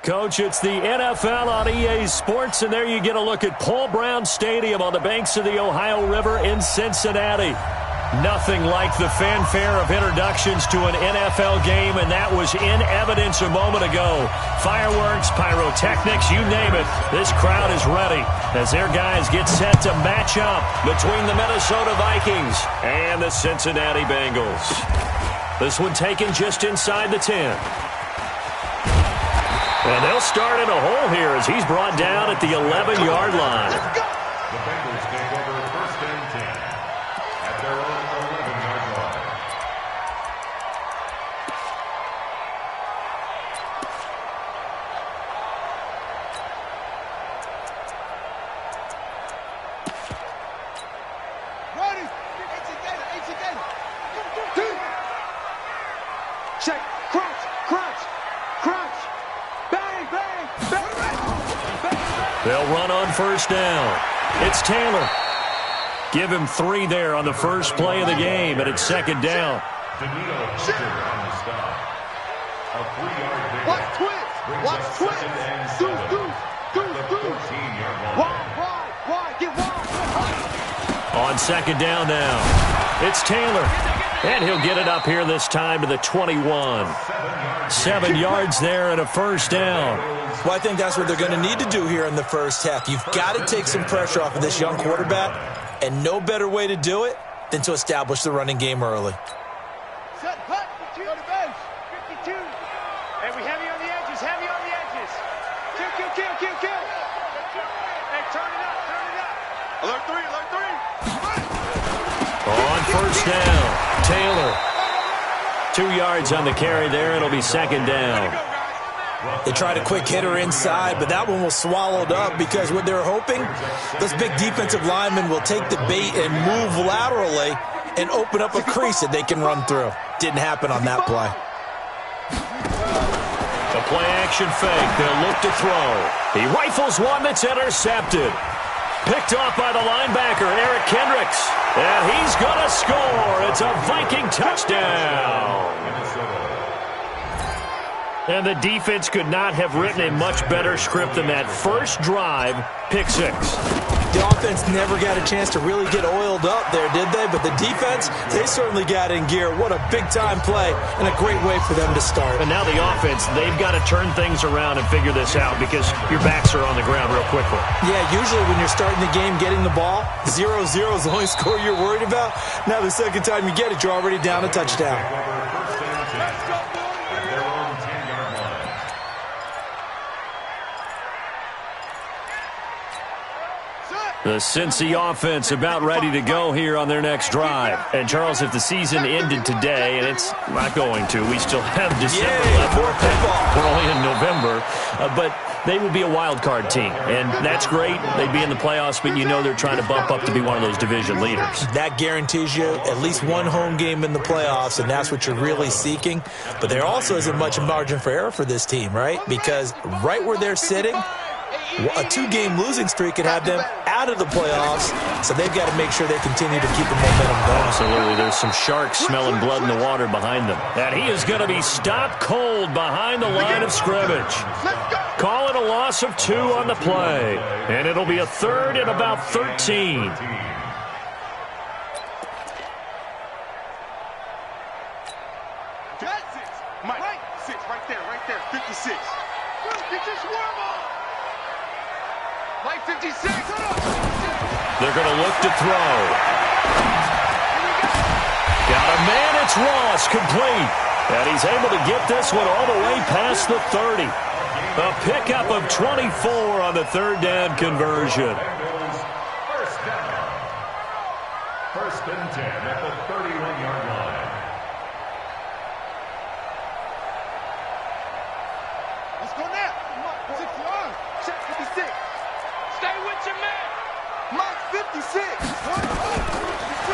Coach, it's the NFL on EA Sports, and there you get a look at Paul Brown Stadium on the banks of the Ohio River in Cincinnati. Nothing like the fanfare of introductions to an NFL game, and that was in evidence a moment ago. Fireworks, pyrotechnics, you name it. This crowd is ready as their guys get set to match up between the Minnesota Vikings and the Cincinnati Bengals. This one taken just inside the 10. And they'll start in a hole here as he's brought down at the 11-yard line. The Bengals take over first and 10 at their own 11-yard line. Ready? Check. Crunch. Bang, bang, bang, bang. They'll run on first down. It's Taylor. Give him 3 there on the first play of the game, and it's second down. On the stop. A 3-yard pickup. Watch twist. Deuce. Wide. Get wide. On second down now, it's Taylor. And he'll get it up here this time to the 21. 7 yards there and a first down. Well, I think that's what they're going to need to do here in the first half. You've got to take some pressure off of this young quarterback, and no better way to do it than to establish the running game early. Set, hut, 2 on the bench. 52. Hey, we heavy on the edges. Kill. Hey, turn it up. Alert 3. On first down, Taylor. 2 yards on the carry there. It'll be second down. They tried a quick hitter inside, but that one was swallowed up because what they're hoping, those big defensive linemen will take the bait and move laterally and open up a crease that they can run through. Didn't happen on that play. The play-action fake. They'll look to throw. He rifles one that's intercepted. Picked off by the linebacker, Eric Kendricks. And he's going to score. It's a Viking touchdown. And the defense could not have written a much better script than that first drive, pick 6. The offense never got a chance to really get oiled up there, did they? But the defense, they certainly got in gear. What a big-time play and a great way for them to start. And now the offense, they've got to turn things around and figure this out because your backs are on the ground real quickly. Yeah, usually when you're starting the game getting the ball, 0-0 is the only score you're worried about. Now the second time you get it, you're already down a touchdown. The Cincy offense about ready to go here on their next drive. And, Charles, if the season ended today, and it's not going to, we still have December left. We're only in November. But they would be a wild card team, and that's great. They'd be in the playoffs, but you know they're trying to bump up to be one of those division leaders. That guarantees you at least one home game in the playoffs, and that's what you're really seeking. But there also isn't much margin for error for this team, right? Because right where they're sitting, a 2-game losing streak could have them out of the playoffs, so they've got to make sure they continue to keep the momentum going. Absolutely. There's some sharks smelling blood in the water behind them. And he is going to be stopped cold behind the line of scrimmage. Call it a loss of 2 on the play. And it'll be a third and about 13. Mike, 6, right there, 56. Get your swarm on. Mike, 56. They're going to look to throw. Got a man, it's Ross, complete. And he's able to get this one all the way past the 30. A pickup of 24 on the third down conversion. First and 10 at the 31-yard line. Let's go now. 6-yard. Check 56. Stay with your man. Mike, 56. One,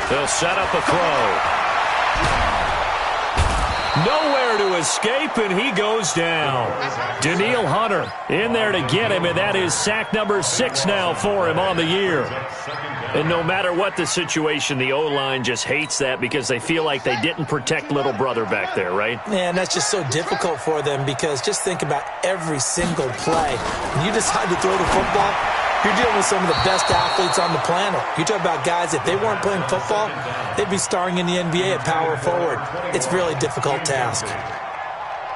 They'll set up a throw. Nowhere to escape, and he goes down. Daniil Hunter in there to get him, and that is sack number 6 now for him on the year. And no matter what the situation, the O-line just hates that because they feel like they didn't protect little brother back there, right? Man, that's just so difficult for them because just think about every single play. When you decide to throw the football, you're dealing with some of the best athletes on the planet. You talk about guys, if they weren't playing football, they'd be starring in the NBA at power forward. It's a really difficult task.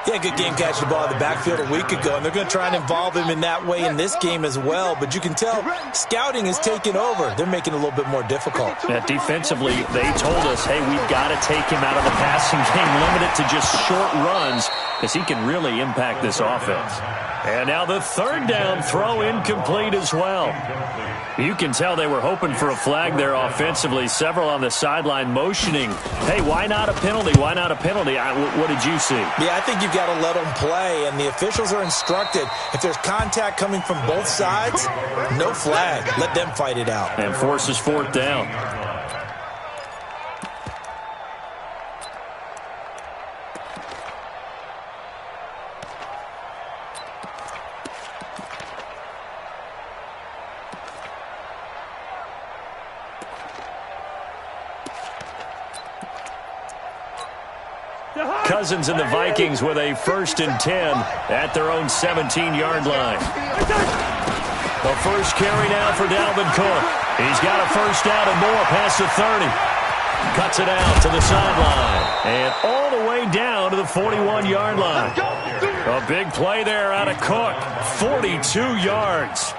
He had a good game catching the ball in the backfield a week ago, and they're going to try and involve him in that way in this game as well. But you can tell scouting is taking over. They're making it a little bit more difficult. Defensively, they told us, hey, we've got to take him out of the passing game, limit it to just short runs, because he can really impact this offense. And now the third down throw incomplete as well. You can tell they were hoping for a flag there offensively. Several on the sideline motioning, hey, why not a penalty? Why not a penalty? What did you see? Yeah, I think you've got to let them play, and the officials are instructed. If there's contact coming from both sides, no flag. Let them fight it out. And forces fourth down. Cousins and the Vikings with a 1st and 10 at their own 17-yard line. The first carry now for Dalvin Cook. He's got a first down and more past the 30. Cuts it out to the sideline. And all the way down to the 41-yard line. A big play there out of Cook. 42 yards.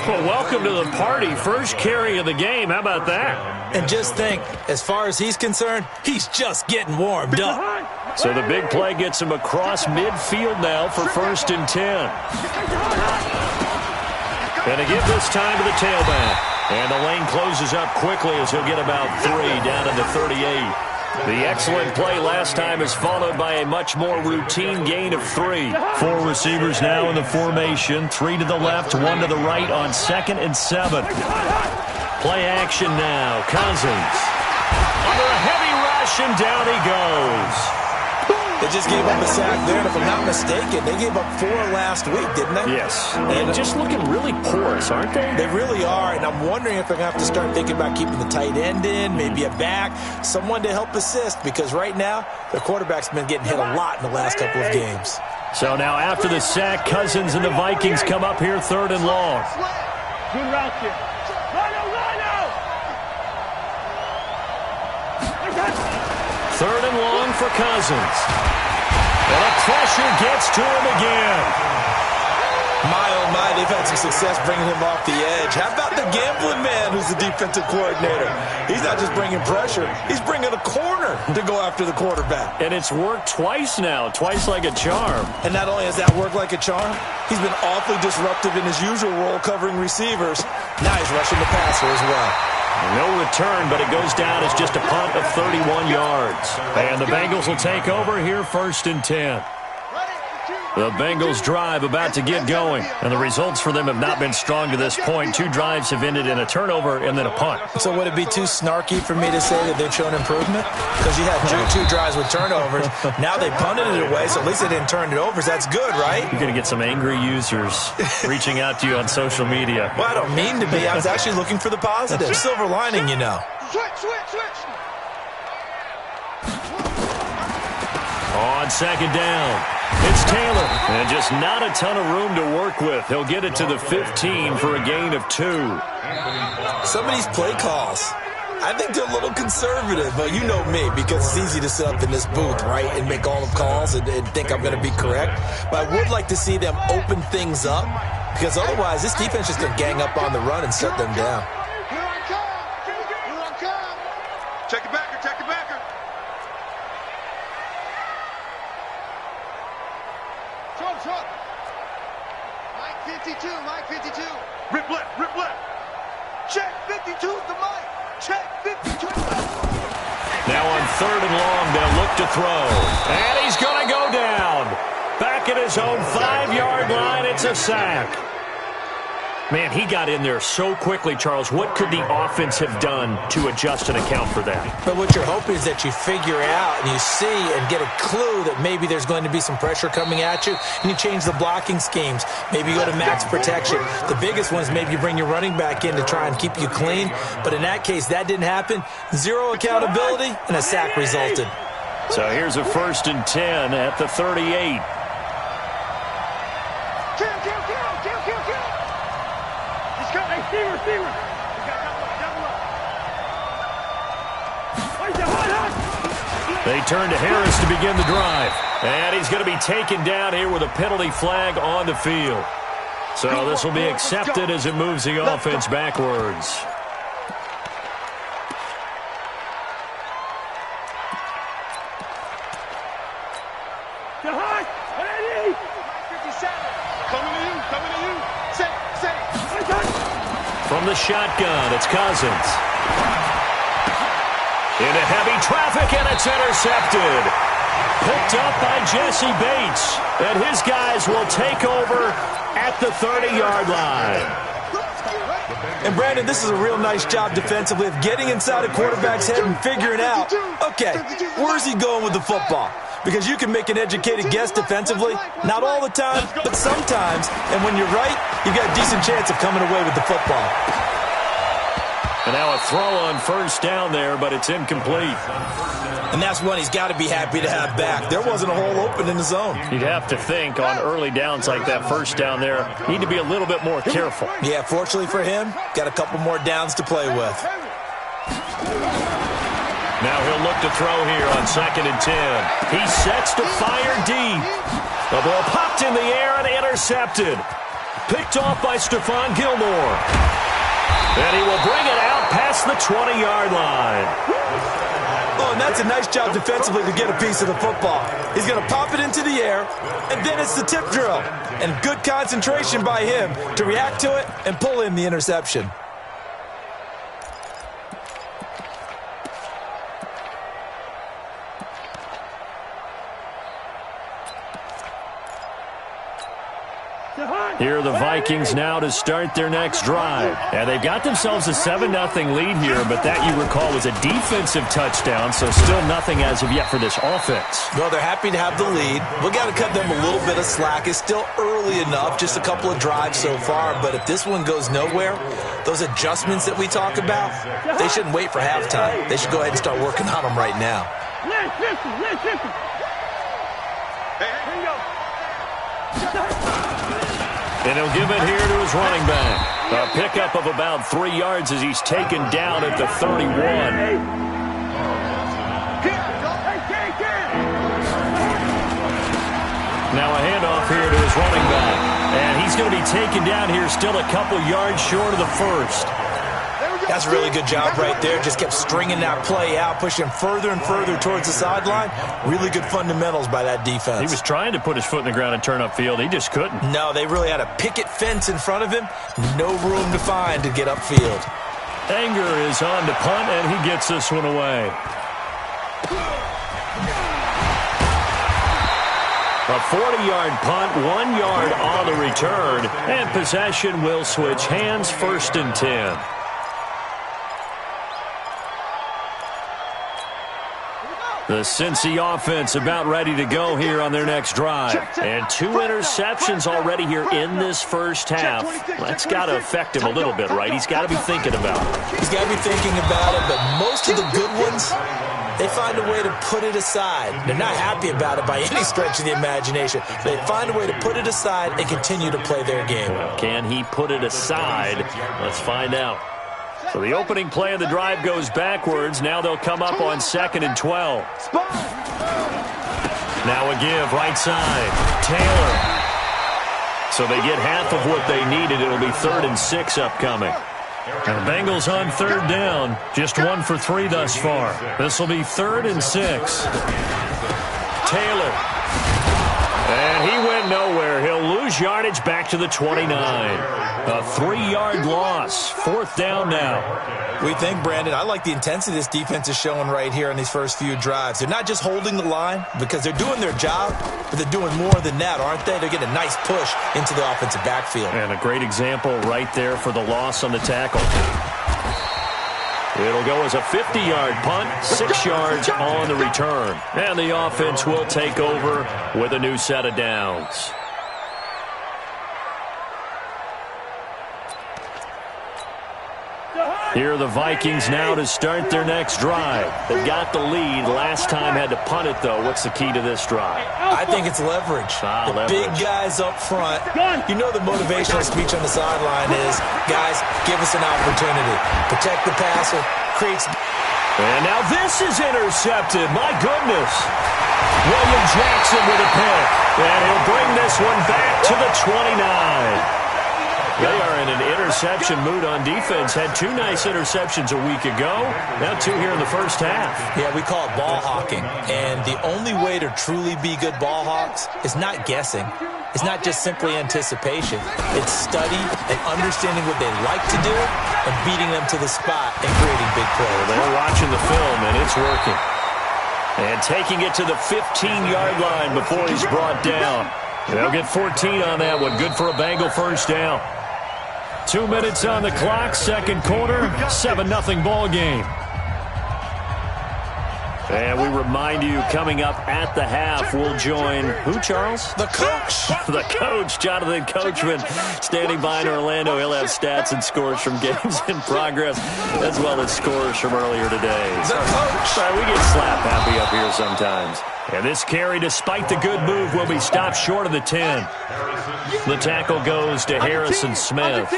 Well, welcome to the party. First carry of the game. How about that? And just think, as far as he's concerned, he's just getting warmed up. So the big play gets him across midfield now for 1st and 10. And to give this time to the tailback. And the lane closes up quickly as he'll get about 3 down to the 38. The excellent play last time is followed by a much more routine gain of 3. 4 receivers now in the formation. 3 to the left, 1 to the right on 2nd and 7. Play action now. Cousins. Under a heavy rush, and down he goes. They just gave up a sack there, and if I'm not mistaken, they gave up 4 last week, didn't they? Yes. And just looking really porous, aren't they? They really are, and I'm wondering if they're going to have to start thinking about keeping the tight end in, maybe a back, someone to help assist, because right now, their quarterback's been getting hit a lot in the last couple of games. So now after the sack, Cousins and the Vikings come up here 3rd and long. Good route here. Third and long for Cousins. And the pressure gets to him again. My, oh my, they've had some success bringing him off the edge. How about the gambling man who's the defensive coordinator? He's not just bringing pressure. He's bringing a corner to go after the quarterback. And it's worked twice now, twice like a charm. And not only has that worked like a charm, he's been awfully disruptive in his usual role covering receivers. Now he's rushing the passer as well. No return, but it goes down as just a punt of 31 yards. And the Bengals will take over here 1st and 10. The Bengals drive about to get going, and the results for them have not been strong to this point. 2 drives have ended in a turnover and then a punt. So would it be too snarky for me to say that they've shown improvement? Because you had 2 drives with turnovers. Now they punted it away, so at least they didn't turn it over. So that's good, right? You're going to get some angry users reaching out to you on social media. Well, I don't mean to be. I was actually looking for the positive. Silver lining, you know. Switch. On 2nd down, it's Taylor. And just not a ton of room to work with. He'll get it to the 15 for a gain of 2. Some of these play calls, I think they're a little conservative. But you know me, because it's easy to sit up in this booth, right, and make all the calls and think I'm going to be correct. But I would like to see them open things up, because otherwise this defense is going to gang up on the run and shut them down. Here I come. Check it backer. Trump. Mike 52. Rip left. Check 52's the mic. Check 52. Now on 3rd and long, they'll look to throw. And he's going to go down. Back at his own 5-yard line, it's a sack. Man, he got in there so quickly, Charles. What could the offense have done to adjust and account for that? But what you're hoping is that you figure out and you see and get a clue that maybe there's going to be some pressure coming at you, and you change the blocking schemes. Maybe you go to max protection. The biggest one is maybe you bring your running back in to try and keep you clean. But in that case, that didn't happen. Zero accountability, and a sack resulted. So here's a 1st and 10 at the 38. They turn to Harris to begin the drive. And he's going to be taken down here with a penalty flag on the field. So this will be accepted as it moves the offense backwards. From the shotgun, it's Cousins. Into heavy traffic, and it's intercepted. Picked up by Jesse Bates. And his guys will take over at the 30-yard line. And, Brandon, this is a real nice job defensively of getting inside a quarterback's head and figuring out, okay, where's he going with the football? Because you can make an educated guess defensively. Not all the time, but sometimes. And when you're right, you've got a decent chance of coming away with the football. And now a throw on 1st down there, but it's incomplete. And that's one he's got to be happy to have back. There wasn't a hole open in the zone. You'd have to think on early downs like that 1st down there, need to be a little bit more careful. Yeah, fortunately for him, got a couple more downs to play with. Now he'll look to throw here on 2nd and 10. He sets to fire deep. The ball popped in the air and intercepted. Picked off by Stephon Gilmore. And he will bring it out past the 20-yard line. Oh, and that's a nice job defensively to get a piece of the football. He's going to pop it into the air, and then it's the tip drill. And good concentration by him to react to it and pull in the interception. Here are the Vikings now to start their next drive. And they've got themselves a 7-0 lead here, but that, you recall, was a defensive touchdown, so still nothing as of yet for this offense. Well, they're happy to have the lead. We've got to cut them a little bit of slack. It's still early enough, just a couple of drives so far, but if this one goes nowhere, those adjustments that we talk about, they shouldn't wait for halftime. They should go ahead and start working on them right now. Listen. And he'll give it here to his running back. A pickup of about 3 yards as he's taken down at the 31. Now a handoff here to his running back. And he's going to be taken down here still a couple yards short of the 1st. That's a really good job right there. Just kept stringing that play out, pushing further and further towards the sideline. Really good fundamentals by that defense. He was trying to put his foot in the ground and turn upfield. He just couldn't. No, they really had a picket fence in front of him. No room to find to get upfield. Anger is on to punt, and he gets this one away. A 40-yard punt, 1 yard on the return, and possession will switch hands, 1st and 10. The Cincy offense about ready to go here on their next drive. And 2 interceptions already here in this first half. That's got to affect him a little bit, right? He's got to be thinking about it. He's got to be thinking about it, but most of the good ones, they find a way to put it aside. They're not happy about it by any stretch of the imagination. They find a way to put it aside and continue to play their game. Can he put it aside? Let's find out. So the opening play of the drive goes backwards. Now they'll come up on 2nd and 12. Now a give, right side. Taylor. So they get half of what they needed. It'll be 3rd and 6 upcoming. And the Bengals on 3rd down. Just 1 for 3 thus far. This will be 3rd and 6. Taylor. And he went nowhere. He'll lose lose yardage back to the 29. A 3-yard loss. 4th down now. We think, Brandon, I like the intensity this defense is showing right here in these first few drives. They're not just holding the line because they're doing their job, but they're doing more than that, aren't they? They're getting a nice push into the offensive backfield. And a great example right there for the loss on the tackle. It'll go as a 50-yard punt, 6 yards on the return. And the offense will take over with a new set of downs. Here are the Vikings now to start their next drive. They've got the lead. Last time had to punt it, though. What's the key to this drive? I think it's leverage. Leverage. Big guys up front. You know the motivational speech on the sideline is, guys, give us an opportunity. Protect the passer. Creates. And now this is intercepted. My goodness. William Jackson with a pick. And he'll bring this one back to the 29. They are in an interception mood on defense. Had 2 nice interceptions a week ago. Now 2 here in the first half. Yeah, we call it ball hawking. And the only way to truly be good ball hawks is not guessing. It's not just simply anticipation. It's study and understanding what they like to do and beating them to the spot and creating big plays. They're watching the film, and it's working. And taking it to the 15-yard line before he's brought down. They'll get 14 on that one. Good for a Bengal first down. 2 minutes on the clock, second quarter, 7-0 ball game. And we remind you, coming up at the half, we'll join who, Charles? The coach. The coach, Jonathan Coachman, standing by in Orlando. He'll have stats and scores from games in progress, as well as scores from earlier today. The coach. Sorry, we get slap happy up here sometimes. And this carry, despite the good move, will be stopped short of the 10. The tackle goes to Harrison Smith.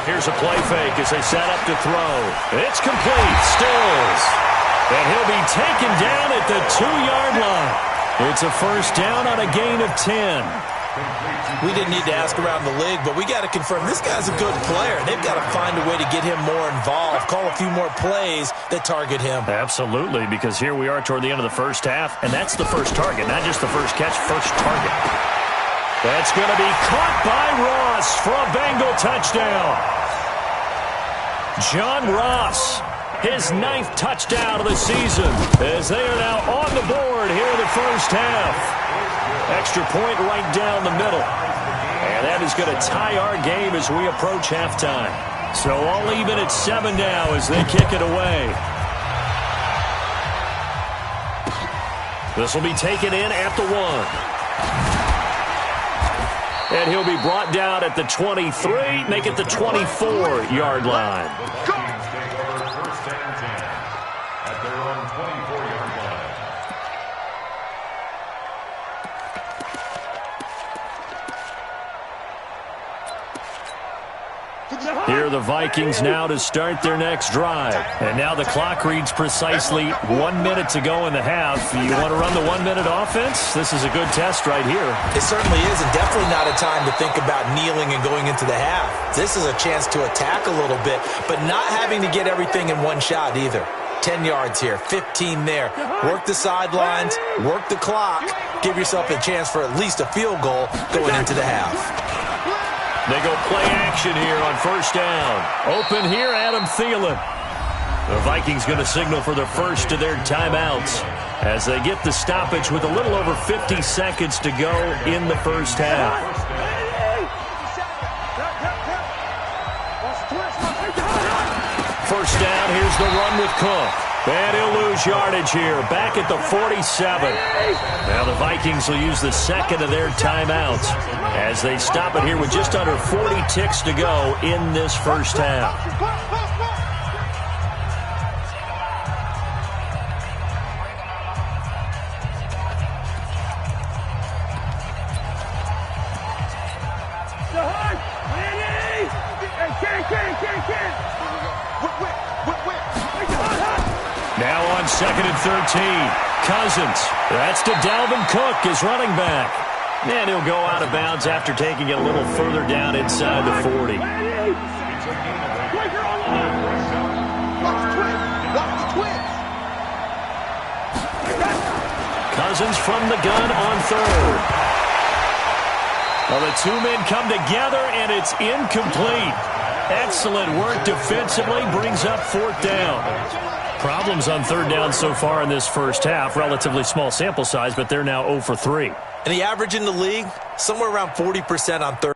Here's a play fake as they set up to throw. It's complete. Stills. And he'll be taken down at the 2-yard line. It's a first down on a gain of 10. We didn't need to ask around the league, but we got to confirm this guy's a good player. They've got to find a way to get him more involved, call a few more plays that target him. Absolutely, because here we are toward the end of the first half, and that's the first target, not just the first catch, first target. That's going to be caught by Ross for a Bengal touchdown. John Ross, his 9th touchdown of the season, as they are now on the board here in the first half. Extra point right down the middle. And that is going to tie our game as we approach halftime. So all even at 7 now as they kick it away. This will be taken in at the 1. And he'll be brought down at the 23, make it the 24-yard line. First and 10 at their own 24-yard line. Here are the Vikings now to start their next drive. And now the clock reads precisely 1 minute to go in the half. You want to run the 1-minute offense? This is a good test right here. It certainly is, and definitely not a time to think about kneeling and going into the half. This is a chance to attack a little bit, but not having to get everything in one shot either. 10 yards here, 15 there. Work the sidelines, work the clock, give yourself a chance for at least a field goal going into the half. They go play action here on first down. Open here, Adam Thielen. The Vikings going to signal for the first of their timeouts as they get the stoppage with a little over 50 seconds to go in the first half. First down, here's the run with Cook. And he'll lose yardage here, back at the 47. Now the Vikings will use the second of their timeouts as they stop it here with just under 40 ticks to go in this first half. Now on 2nd and 13, Cousins. That's to Dalvin Cook, his running back. And he'll go out of bounds after taking it a little further down inside the 40. Cousins from the gun on third. Well, the two men come together, and it's incomplete. Excellent work defensively, brings up fourth down. Problems on third down so far in this first half. Relatively small sample size, but they're now 0 for 3. And the average in the league, somewhere around 40% on third.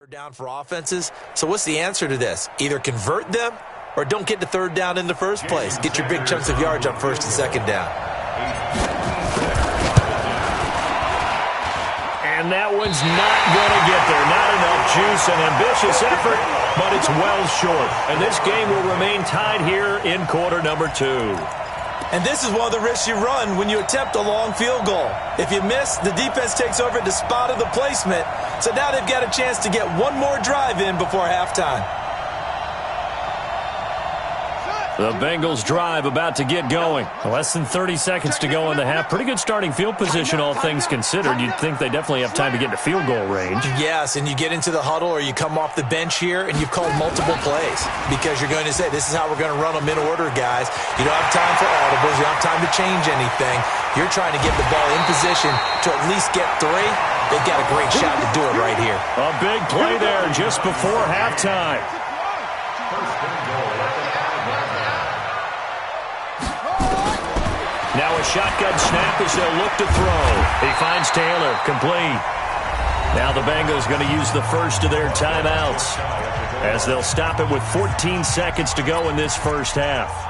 Down for offenses. So what's the answer to this? Either convert them or don't get to third down in the first place. Get your big chunks of yards on first and second down. And that one's not going to get there. Not enough juice. An ambitious effort, but it's well short. And this game will remain tied here in quarter number 2. And this is one of the risks you run when you attempt a long field goal. If you miss, the defense takes over at the spot of the placement. So now they've got a chance to get one more drive in before halftime. The Bengals drive about to get going. Less than 30 seconds to go in the half. Pretty good starting field position, all things considered. You'd think they definitely have time to get to field goal range. Yes, and you get into the huddle or you come off the bench here and you've called multiple plays because you're going to say, this is how we're going to run them in order, guys. You don't have time for audibles. You don't have time to change anything. You're trying to get the ball in position to at least get 3. They've got a great shot to do it right here. A big play there just before halftime. Now a shotgun snap as they'll look to throw. He finds Taylor, complete. Now the Bengals going to use the first of their timeouts as they'll stop it with 14 seconds to go in this first half.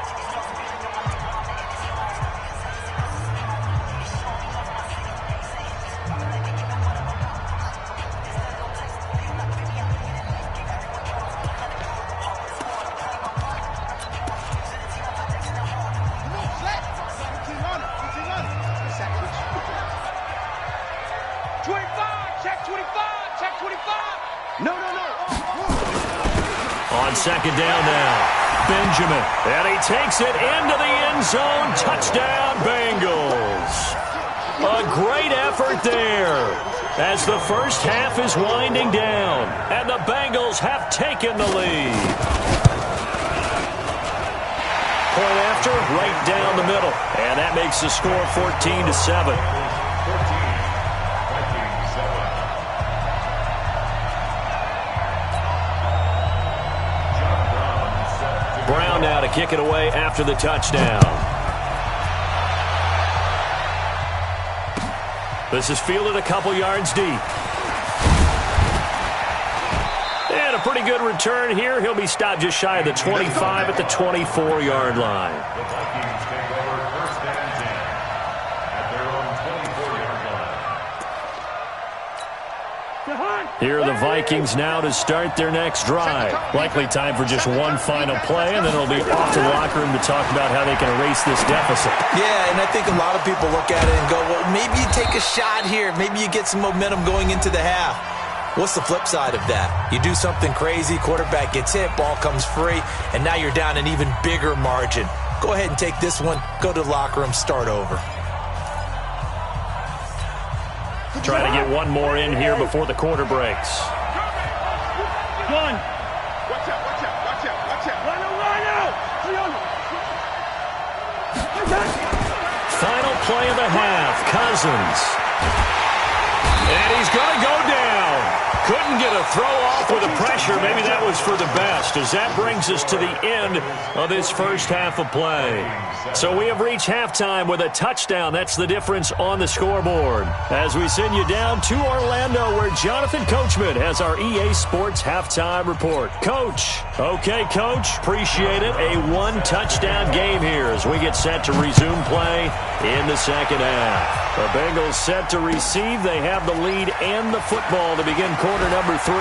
On second down now, Benjamin. And he takes it into the end zone. Touchdown, Bengals. A great effort there as the first half is winding down. And the Bengals have taken the lead. Point after, right down the middle. And that makes the score 14-7. Brown now to kick it away after the touchdown. This is fielded a couple yards deep. And a pretty good return here. He'll be stopped just shy of the 25 at the 24-yard line. The Vikings take over first and 10 at their own 24-yard line. Here are the Vikings now to start their next drive. Likely time for just one final play, and then it'll be off to the locker room to talk about how they can erase this deficit. Yeah, and I think a lot of people look at it and go, well, maybe you take a shot here. Maybe you get some momentum going into the half. What's the flip side of that? You do something crazy, quarterback gets hit, ball comes free, and now you're down an even bigger margin. Go ahead and take this one, go to the locker room, start over. Trying to get one more in here before the quarter breaks. One. Watch out, watch out, watch out, watch out. Line out. Final play of the half, Cousins. And he's going to go down. Couldn't get a throw off with the pressure. Maybe that was for the best, as that brings us to the end of this first half of play. So we have reached halftime with a touchdown. That's the difference on the scoreboard. As we send you down to Orlando, where Jonathan Coachman has our EA Sports halftime report. Coach. Okay, Coach. Appreciate it. A one-touchdown game here as we get set to resume play in the second half. The Bengals set to receive. They have the lead and the football to begin quarter number 3.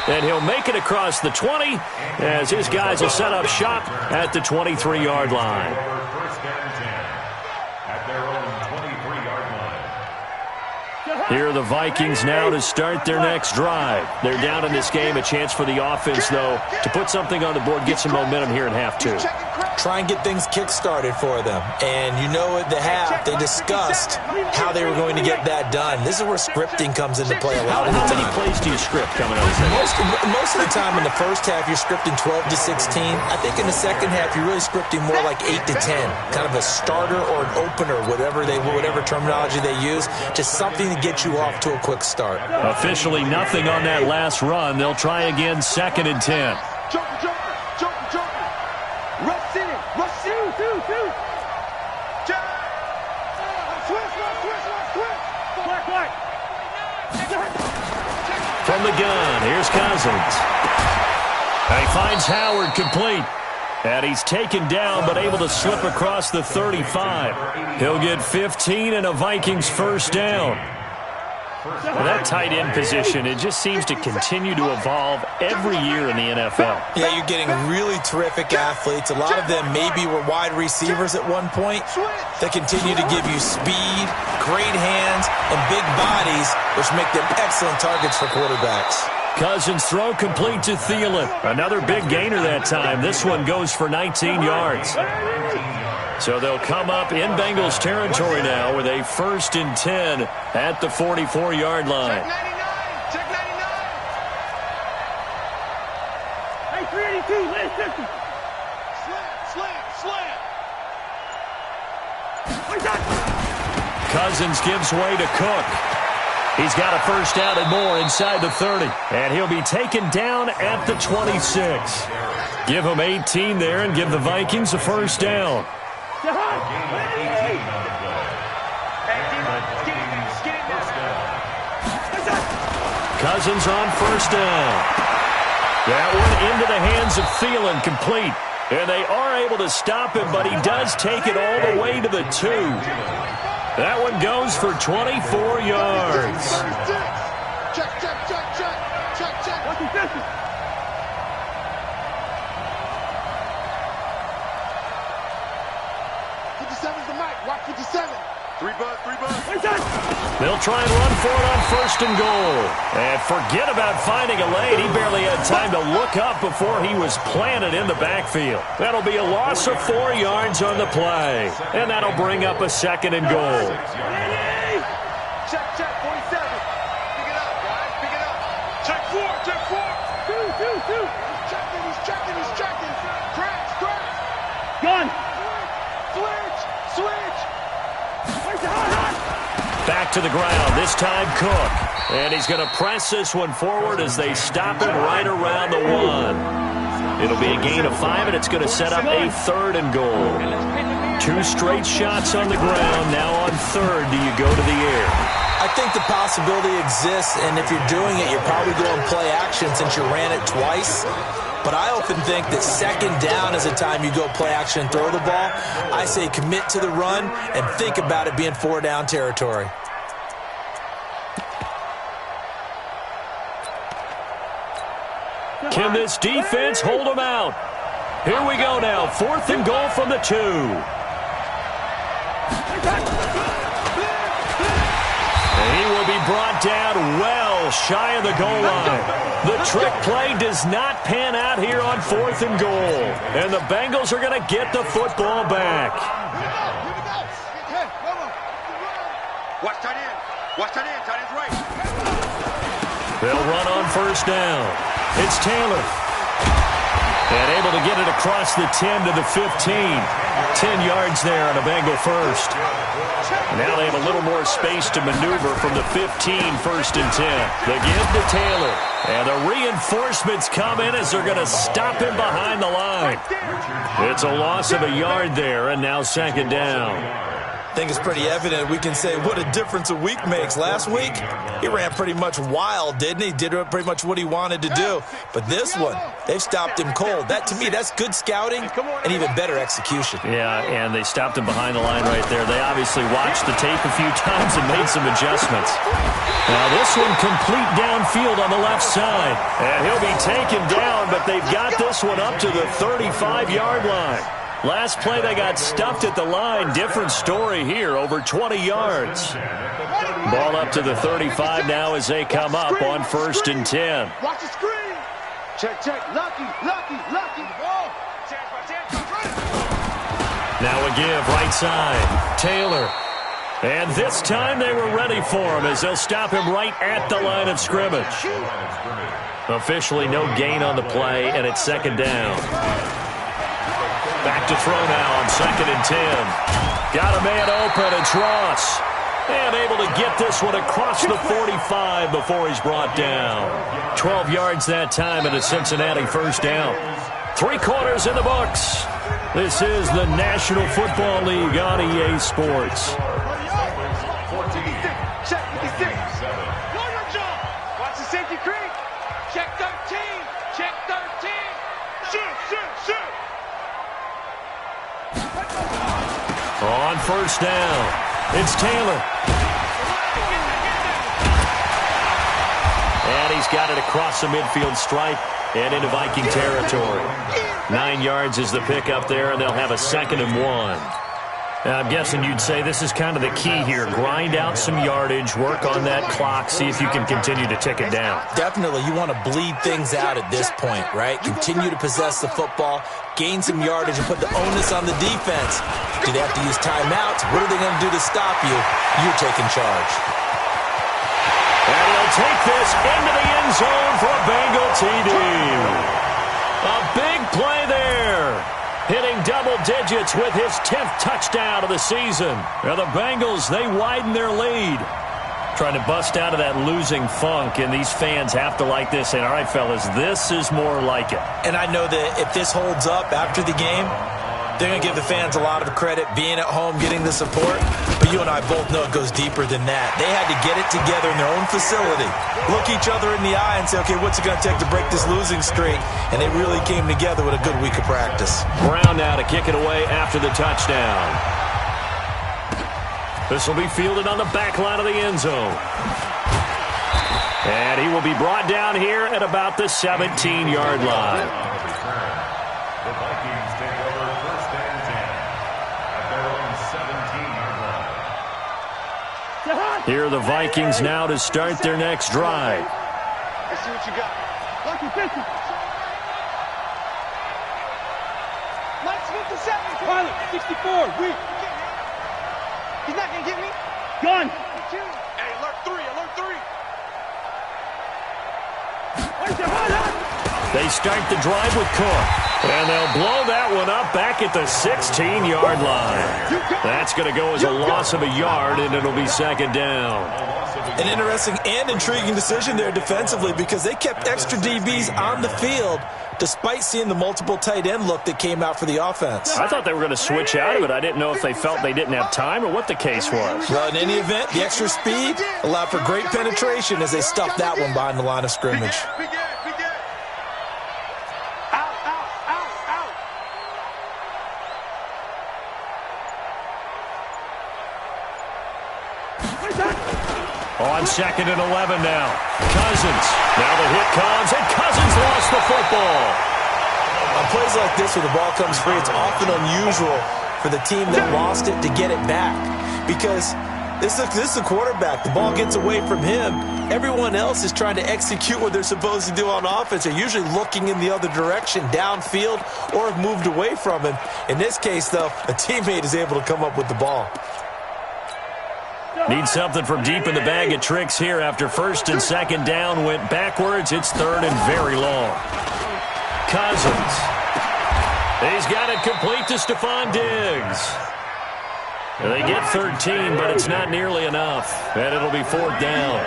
And he'll make it across the 20 as his guys will set up shop at the 23-yard line. First and 10 at their own 23-yard line. Here are the Vikings now to start their next drive. They're down in this game. A chance for the offense, though, to put something on the board, get some momentum here in half two. Try and get things kick-started for them. And you know at the half, they discussed how they were going to get that done. This is where scripting comes into play a lot of the time. How many plays do you script coming out? Most of the time in the first half, you're scripting 12 to 16. I think in the second half, you're really scripting more like 8 to 10. Kind of a starter or an opener, whatever terminology they use. Just something to get you off to a quick start. Officially nothing on that last run. They'll try again, 2nd and 10. From the gun, here's Cousins. And he finds Howard complete. And he's taken down but able to slip across the 35. He'll get 15 and a Vikings first down. Well, that tight end position, it just seems to continue to evolve every year in the NFL. Yeah, you're getting really terrific athletes. A lot of them maybe were wide receivers at one point that continue to give you speed, great hands, and big bodies, which make them excellent targets for quarterbacks. Cousins throw complete to Thielen. Another big gainer that time. This one goes for 19 yards. So they'll come up in Bengals territory now with a 1st and 10 at the 44-yard line. Check 99. Hey, 382, lay 50. Slant. Cousins gives way to Cook. He's got a first down and more inside the 30. And he'll be taken down at the 26. Give him 18 there and give the Vikings a first down. Cousins on first down. That one into the hands of Thielen, complete. And they are able to stop him, but he does take it all the way to the 2. That one goes for 24 yards. Check. What's the distance? The mic. Watch 57. 3 bud. They'll try and run for it on 1st and goal. And forget about finding a lane. He barely had time to look up before he was planted in the backfield. That'll be a loss of 4 yards on the play. And that'll bring up a 2nd and goal. Check, 47. Pick it up, guys. Pick it up. Check 4. 2. He's checking. Crash. Gun. Switch. Back to the ground, this time Cook. And he's going to press this one forward as they stop him right around the 1. It'll be a gain of 5, and it's going to set up a 3rd and goal. 2 straight shots on the ground. Now on 3rd, do you go to the air? I think the possibility exists, and if you're doing it, you're probably going play action since you ran it twice. But I often think that 2nd down is the time you go play action and throw the ball. I say commit to the run and think about it being 4-down territory. Can this defense hold them out? Here we go now. 4th and goal from the 2. He will be brought down well shy of the goal line. The trick play does not pan out here on 4th and goal. And the Bengals are going to get the football back. Watch tight end. Tight end's right. They'll run on 1st down. It's Taylor. And able to get it across the 10 to the 15. 10 yards there on a Bengal first. Now they have a little more space to maneuver from the 15, 1st and 10. The give to Taylor. And the reinforcements come in as they're going to stop him behind the line. It's a loss of a yard there, and now 2nd down. think it's pretty evident. We can say what a difference a week makes. Last week, he ran pretty much wild, didn't he? Did pretty much what he wanted to do. But this one, they've stopped him cold. That, to me, that's good scouting and even better execution. Yeah, and they stopped him behind the line right there. They obviously watched the tape a few times and made some adjustments. Now this one complete downfield on the left side. And he'll be taken down, but they've got this one up to the 35-yard line. Last play, they got stuffed at the line. Different story here, over 20 yards. Ball up to the 35 now as they come up on 1st and 10. Watch the screen. Check, check. Lucky. Ball. Now a give, right side. Taylor. And this time they were ready for him as they'll stop him right at the line of scrimmage. Officially no gain on the play, and it's 2nd down. Back to throw now on 2nd and 10. Got a man open, it's Ross. And able to get this one across the 45 before he's brought down. 12 yards that time and a Cincinnati 1st down. 3 quarters in the books. This is the National Football League on EA Sports. Check 56. Warrior jump. Watch the safety creek. Check 13. Check 13. Shoot. On 1st down, it's Taylor. And he's got it across the midfield stripe and into Viking territory. 9 yards is the pickup there, and they'll have a 2nd and 1. I'm guessing you'd say this is kind of the key here. Grind out some yardage, work on that clock, see if you can continue to tick it down. Definitely. You want to bleed things out at this point, right? Continue to possess the football, gain some yardage, and put the onus on the defense. Do they have to use timeouts? What are they going to do to stop you? You're taking charge. And he'll take this into the end zone for a Bengal TD. A big play there. Hitting double digits with his 10th touchdown of the season. Now the Bengals, they widen their lead. Trying to bust out of that losing funk, and these fans have to like this. And all right, fellas, this is more like it. And I know that if this holds up after the game, they're going to give the fans a lot of credit, being at home, getting the support. But you and I both know it goes deeper than that. They had to get it together in their own facility, look each other in the eye and say, okay, what's it going to take to break this losing streak? And they really came together with a good week of practice. Brown now to kick it away after the touchdown. This will be fielded on the back line of the end zone. And he will be brought down here at about the 17-yard line. The Vikings take over 1st and 10 at their own 17-yard line. Here are the Vikings now to start their next drive. Let's see what you got. Lucky 50. Mike's 57. Pilot, 64. Weak. He's not going to get me. Gun. Hey, alert 3. They start the drive with Cook. And they'll blow that one up back at the 16-yard line. That's going to go as a loss of a yard, and it'll be 2nd down. An interesting and intriguing decision there defensively because they kept extra DBs on the field despite seeing the multiple tight end look that came out for the offense. I thought they were going to switch out of it. I didn't know if they felt they didn't have time or what the case was. Well, in any event, the extra speed allowed for great penetration as they stuffed that one behind the line of scrimmage. On 2nd and 11 now. Cousins. Now the hit comes, and Cousins lost the football. On plays like this where the ball comes free, it's often unusual for the team that lost it to get it back. Because this is the quarterback. The ball gets away from him. Everyone else is trying to execute what they're supposed to do on offense. They're usually looking in the other direction, downfield, or have moved away from him. In this case, though, a teammate is able to come up with the ball. Need something from deep in the bag of tricks here after 1st and 2nd down went backwards. It's 3rd and very long. Cousins. He's got it complete to Stephon Diggs. They get 13, but it's not nearly enough. And it'll be 4th down.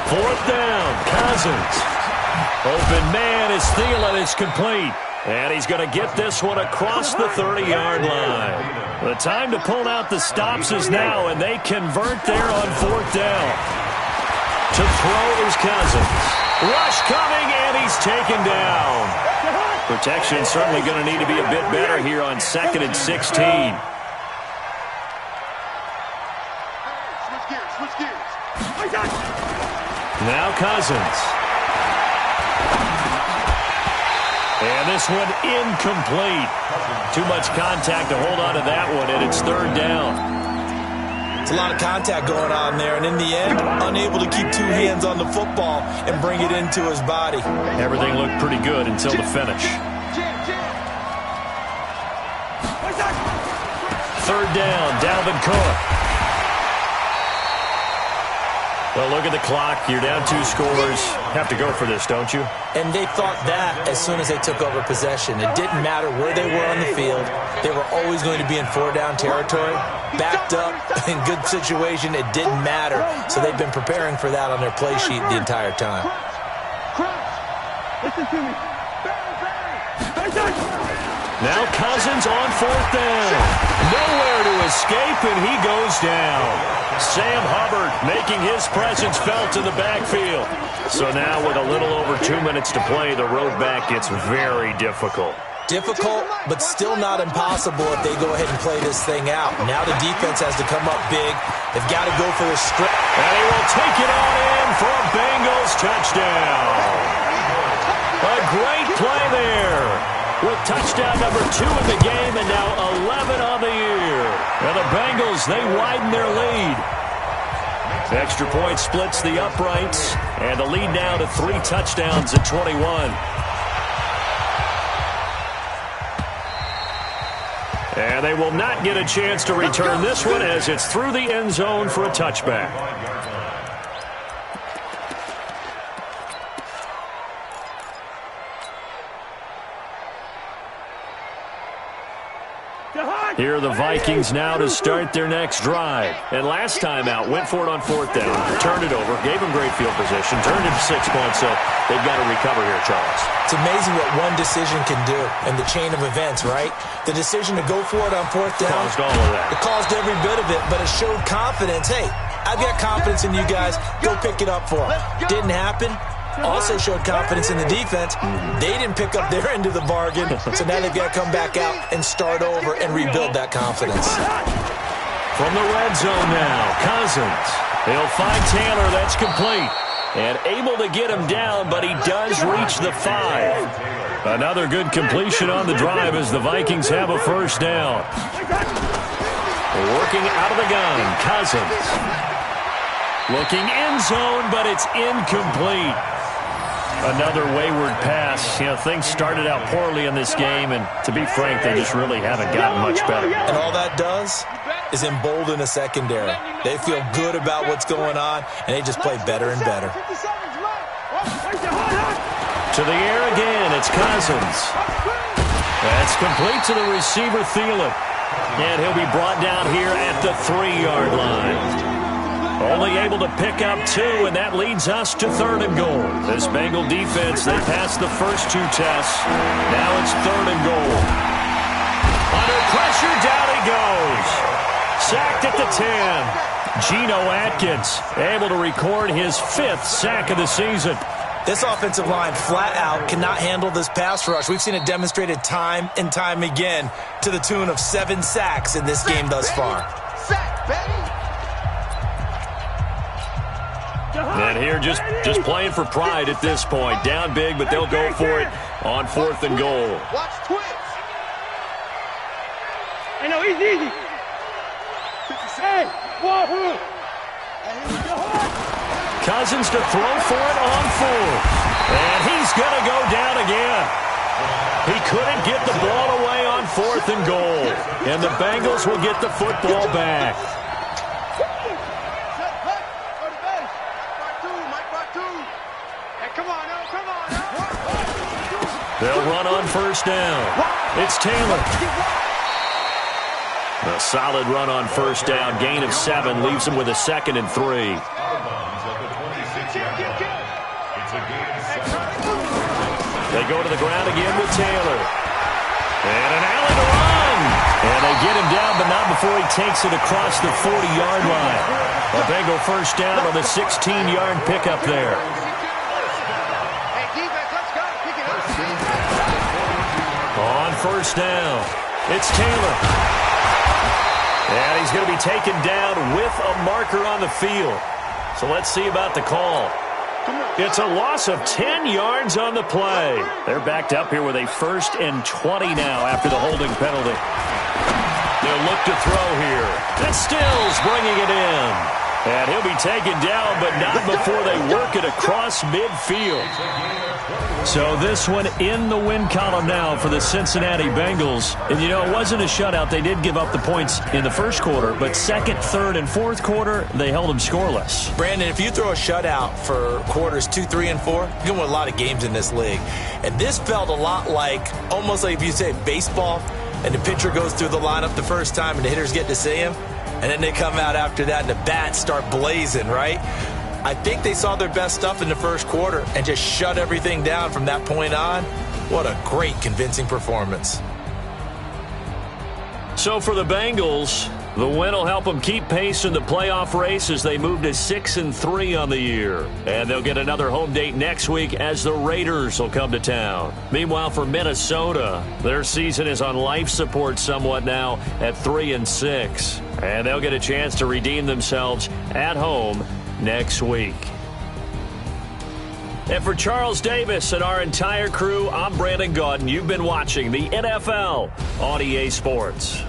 4th down, Cousins. Open man is Thielen. It's complete. And he's going to get this one across the 30-yard line. The time to pull out the stops is now, and they convert there on 4th down. To throw is Cousins. Rush coming, and he's taken down. Protection certainly going to need to be a bit better here on 2nd and 16. Now Cousins. And this one incomplete. Too much contact to hold on to that one, and it's 3rd down. It's a lot of contact going on there, and in the end, unable to keep 2 hands on the football and bring it into his body. Everything looked pretty good until the finish. 3rd down, Dalvin Cook. Well, look at the clock. You're down 2 scores. Have to go for this, don't you? And they thought that as soon as they took over possession. It didn't matter where they were on the field. They were always going to be in 4-down territory. Backed up, in good situation, it didn't matter. So they've been preparing for that on their play sheet the entire time. Listen to me. Now Cousins on 4th down. Nowhere to escape, and he goes down. Sam Hubbard making his presence felt in the backfield. So now with a little over 2 minutes to play, the road back gets very difficult. Difficult, but still not impossible if they go ahead and play this thing out. Now the defense has to come up big. They've got to go for the strip. And he will take it on in for a Bengals touchdown. A great play there. With touchdown number 2 in the game and now 11 on the year. And the Bengals, they widen their lead. The extra point splits the uprights, and the lead now to 3 touchdowns at 21. And they will not get a chance to return this one as it's through the end zone for a touchback. Here are the Vikings now to start their next drive. And last time out, went for it on 4th down, turned it over, gave them great field position, turned it to 6 points, so they've got to recover here, Charles. It's amazing what one decision can do in the chain of events, right? The decision to go for it on 4th down. Caused all of that. It caused every bit of it, but it showed confidence. Hey, I've got confidence in you guys. Go pick it up for them. Didn't happen. Also showed confidence in the defense. They didn't pick up their end of the bargain, so now they've got to come back out and start over and rebuild that confidence. From the red zone now, Cousins. He'll find Taylor. That's complete. And able to get him down, but he does reach the 5. Another good completion on the drive as the Vikings have a 1st down. Working out of the gun, Cousins. Looking end zone, but it's incomplete. Another wayward pass. You know, things started out poorly in this game, and to be frank, they just really haven't gotten much better. And all that does is embolden a secondary. They feel good about what's going on, and they just play better and better. To the air again, it's Cousins. That's complete to the receiver, Thielen. And he'll be brought down here at the 3-yard line. Only able to pick up 2, and that leads us to 3rd and goal. This Bengal defense, they passed the first 2 tests. Now it's 3rd and goal. Under pressure, down he goes. Sacked at the 10. Geno Atkins able to record his 5th sack of the season. This offensive line flat out cannot handle this pass rush. We've seen it demonstrated time and time again to the tune of 7 sacks in this game thus far. Sack, baby. And here just playing for pride at this point. Down big, but they'll go for it on 4th and goal. Watch twitch. I know, he's easy. Hey, wahoo. Cousins to throw for it on 4th. And he's going to go down again. He couldn't get the ball away on 4th and goal. And the Bengals will get the football back. They'll run on 1st down. It's Taylor. A solid run on 1st down. Gain of 7 leaves him with a 2nd and 3. They go to the ground again with Taylor. And an Allen run. And they get him down, but not before he takes it across the 40-yard line. A Bengal first down on the 16-yard pickup there. Hey, defense, let's go. Pick it up. On first down, it's Taylor. And he's going to be taken down with a marker on the field. So let's see about the call. It's a loss of 10 yards on the play. They're backed up here with a 1st and 20 now after the holding penalty. They'll look to throw here. And Stills bringing it in. And he'll be taken down, but not before they work it across midfield. So this one in the win column now for the Cincinnati Bengals. And, you know, it wasn't a shutout. They did give up the points in the first quarter, but second, third, and fourth quarter, they held them scoreless. Brandon, if you throw a shutout for quarters 2, 3, and 4, you can win a lot of games in this league. And this felt a lot like, almost like if you say baseball, and the pitcher goes through the lineup the first time and the hitters get to see him, and then they come out after that and the bats start blazing, right? I think they saw their best stuff in the first quarter and just shut everything down from that point on. What a great, convincing performance. So for the Bengals, the win will help them keep pace in the playoff race as they move to 6-3 on the year. And they'll get another home date next week as the Raiders will come to town. Meanwhile, for Minnesota, their season is on life support somewhat now at 3-6. And they'll get a chance to redeem themselves at home next week. And for Charles Davis and our entire crew, I'm Brandon Gaudin. You've been watching the NFL on EA Sports.